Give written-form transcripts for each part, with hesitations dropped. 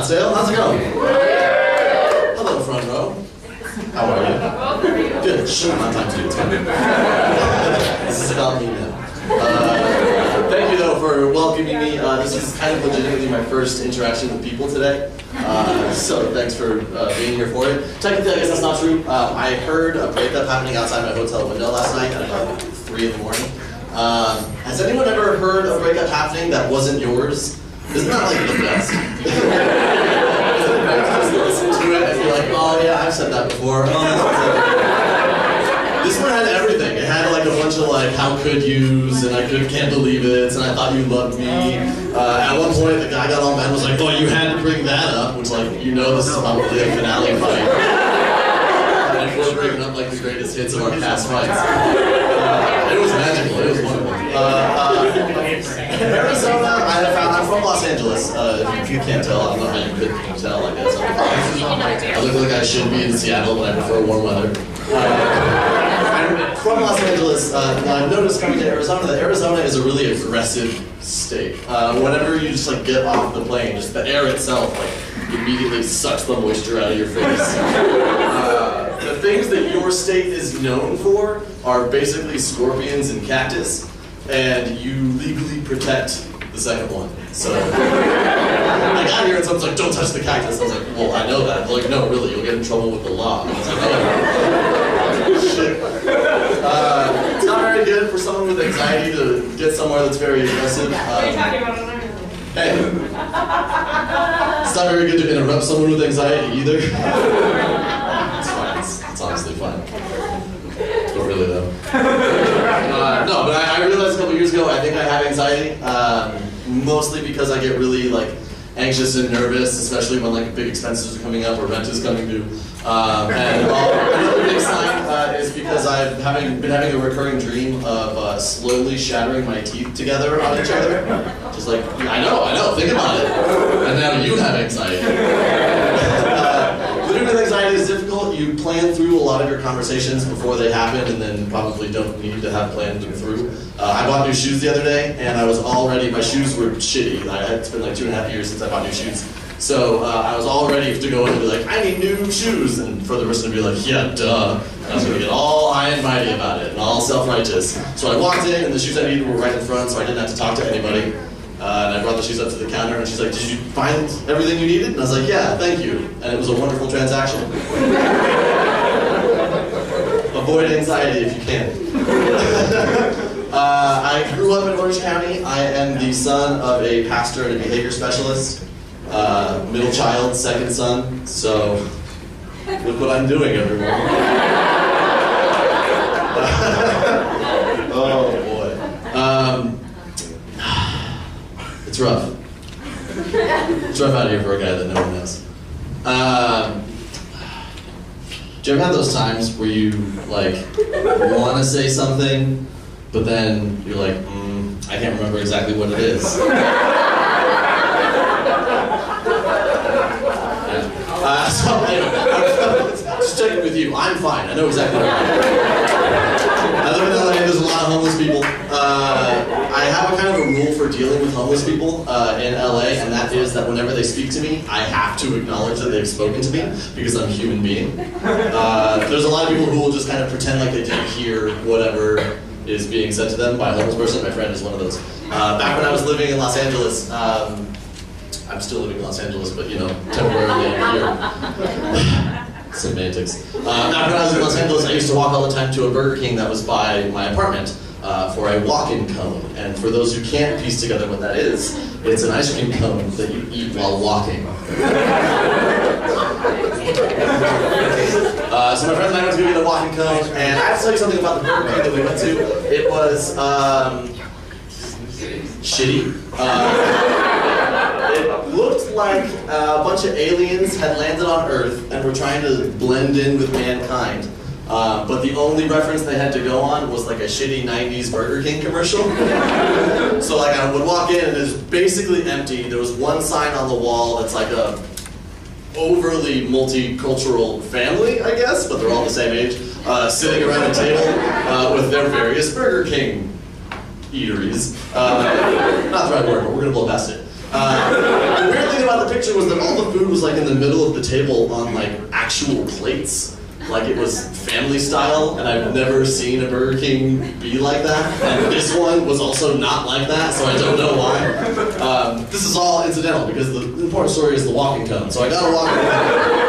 Scottsdale. How's it going? Hello, front row. How are you? Good. Shh, I'm not talking to you. It's fine. This is about me now. Thank you, though, for welcoming me. This is kind of legitimately my first interaction with people today. So thanks for being here for it. Technically, I guess that's not true. I heard a breakup happening outside my hotel window last night at about 3 in the morning. Has anyone ever heard a breakup happening that wasn't yours? Isn't that like the best? Just listen to it and be like, oh yeah, I've said that before. Oh, this one had everything. It had like a bunch of like, how could yous, and I can't believe it, and I thought you loved me. At one point, the guy got all mad and was like, oh, you had to bring that up, which like, you know this is probably a finale fight. And we're bringing up like the greatest hits of our past fights. It was magical, it was wonderful. Arizona, I'm from Los Angeles. If you can't tell, I don't know how you could tell, I guess. I look like I should be in Seattle, but I prefer warm weather. I'm from Los Angeles, and I've noticed coming to Arizona that Arizona is a really aggressive state. Whenever you just like get off the plane, just the air itself like immediately sucks the moisture out of your face. The things that your state is known for are basically scorpions and cactus, and you legally protect the second one. So I got here and someone's like, don't touch the cactus. I was like, well, I know that. They're like, no, really, you'll get in trouble with the law. I was like, oh, shit. It's not very good for someone with anxiety to get somewhere that's very aggressive. Hey. It's not very good to interrupt someone with anxiety either. It's fine. It's honestly fine. But really though. No, but I realized a couple years ago I think I have anxiety. Mostly because I get really like anxious and nervous, especially when like big expenses are coming up or rent is coming due. And another big sign is because I've been having a recurring dream of slowly shattering my teeth together on each other. Just like, I know, think about it. And now you have anxiety. Living with anxiety is difficult. You plan through a lot of your conversations before they happen and then probably don't need to have planned them through. I bought new shoes the other day and I was already, my shoes were shitty. It's been like 2.5 years since I bought new shoes. So I was all ready to go in and be like, I need new shoes. And for the person to be like, yeah, duh. And I was going to get all high and mighty about it and all self-righteous. So I walked in and the shoes I needed were right in front, so I didn't have to talk to anybody. And I brought the shoes up to the counter and she's like, did you find everything you needed? And I was like, yeah, thank you. And it was a wonderful transaction. Avoid anxiety if you can. I grew up in Orange County. I am the son of a pastor and a behavior specialist. Middle child, second son. So look what I'm doing every morning. Oh boy. It's rough. It's rough out here for a guy that no one knows. Do you ever have those times where you like want to say something, but then you're like, I can't remember exactly what it is. So anyway, just checking with you. I'm fine. I know exactly what I'm doing. I live in LA. There's a lot of homeless people. I have a kind of a rule for dealing with homeless people in LA, and that is that whenever they speak to me, I have to acknowledge that they've spoken to me because I'm a human being. There's a lot of people who will just kind of pretend like they didn't hear whatever is being said to them by a homeless person. My friend is one of those. Back when I was living in Los Angeles, I'm still living in Los Angeles, but you know, temporarily I'm here. Semantics. Back when I was in Los Angeles, I used to walk all the time to a Burger King that was by my apartment for a walk-in cone. And for those who can't piece together what that is, it's an ice cream cone that you eat while walking. So my friends and I went to go get a walking cone, and I have to tell you something about the Burger King that we went to. It was shitty. It looked like a bunch of aliens had landed on Earth and were trying to blend in with mankind. But the only reference they had to go on was like a shitty 90s Burger King commercial. So like I would walk in and it's basically empty. There was one sign on the wall that's like a overly multicultural family, I guess, but they're all the same age, sitting around a table with their various Burger King eateries. Not the right word, but we're gonna blow past it. The weird thing about the picture was that all the food was like in the middle of the table on like actual plates. Like it was family style, and I've never seen a Burger King be like that. And this one was also not like that, so I don't know why. This is all incidental because the important story is the walking cone. So I got a walking cone.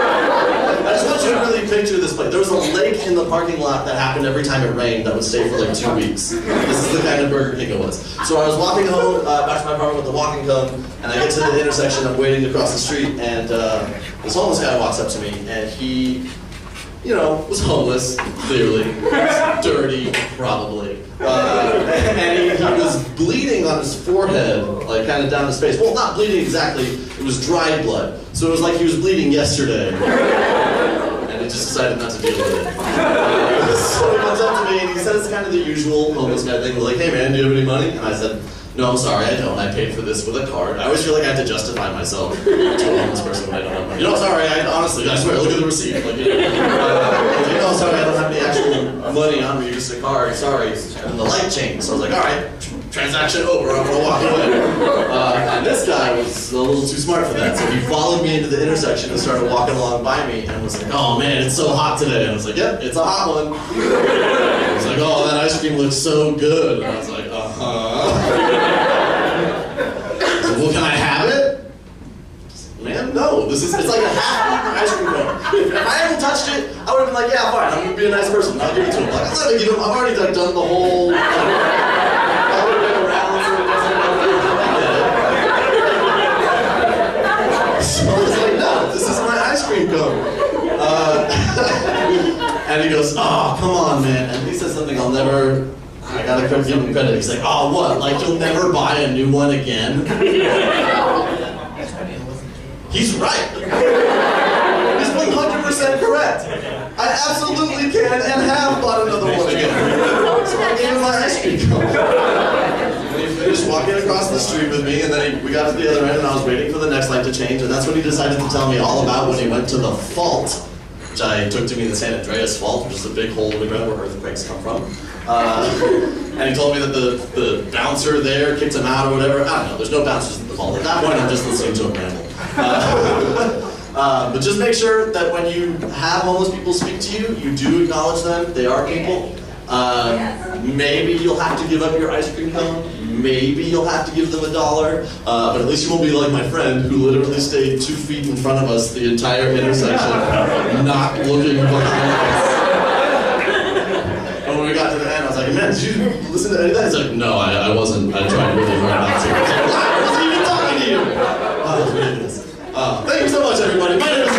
I just want you to really picture this place. There was a lake in the parking lot that happened every time it rained that would stay for like 2 weeks. This is the kind of Burger King it was. So I was walking home back to my apartment with the walking cone, and I get to the intersection, I'm waiting to cross the street, and this homeless guy walks up to me, and he, you know, was homeless, clearly, dirty, probably. And he was bleeding on his forehead, like kind of down his face. Well, not bleeding exactly, it was dried blood. So it was like he was bleeding yesterday. And he just decided not to deal with it. So he comes up to me and he says kind of the usual homeless guy thing, like, hey man, do you have any money? And I said, no, I'm sorry, I don't. I paid for this with a card. I always feel like I have to justify myself to a homeless person when I don't have money. You know, sorry, honestly, I swear, look at the receipt. Like, no, sorry, I don't have any actual money on me, just a card, sorry. And the light changed, so I was like, all right, transaction over, I'm gonna walk away. And this guy was a little too smart for that, so he followed me into the intersection and started walking along by me and was like, oh man, it's so hot today. And I was like, yep, it's a hot one. He was like, oh, that ice cream looks so good. And I was like, well, can I have it? Man, no. It's like a half-eaten ice cream cone. If I hadn't touched it, I would have been like, yeah, fine, I'm gonna be a nice person. I'll give it to him. Like, I'm not gonna give him. I've already like, done the whole. I would have been around for it. So I was like, no, this is my ice cream cone. And he goes, oh, come on, man. And he says something I'll never. I gotta give him credit. He's like, oh, what? Like, you'll never buy a new one again? He's right. He's 100% correct. I absolutely can and have bought another one again. So I gave him my ice cream cone. And he finished walking across the street with me, and then we got to the other end, and I was waiting for the next light to change, and that's when he decided to tell me all about when he went to the fault, which I took to mean the San Andreas Fault, which is a big hole in the ground where earthquakes come from. And he told me that the bouncer there kicked him out or whatever. I don't know, there's no bouncers at the vault. At that point, I'm just listening to him ramble. But just make sure that when you have homeless people speak to you, you do acknowledge them. They are people. Maybe you'll have to give up your ice cream cone. Maybe you'll have to give them $1. But at least you won't be like my friend who literally stayed 2 feet in front of us the entire intersection, not looking behind us. And when we got to the end, I was like, man, did you listen to anything? He's like, no, I wasn't. I tried really hard not to. I was like, I wasn't even talking to you. Oh, that was ridiculous. Thank you so much, everybody. My name is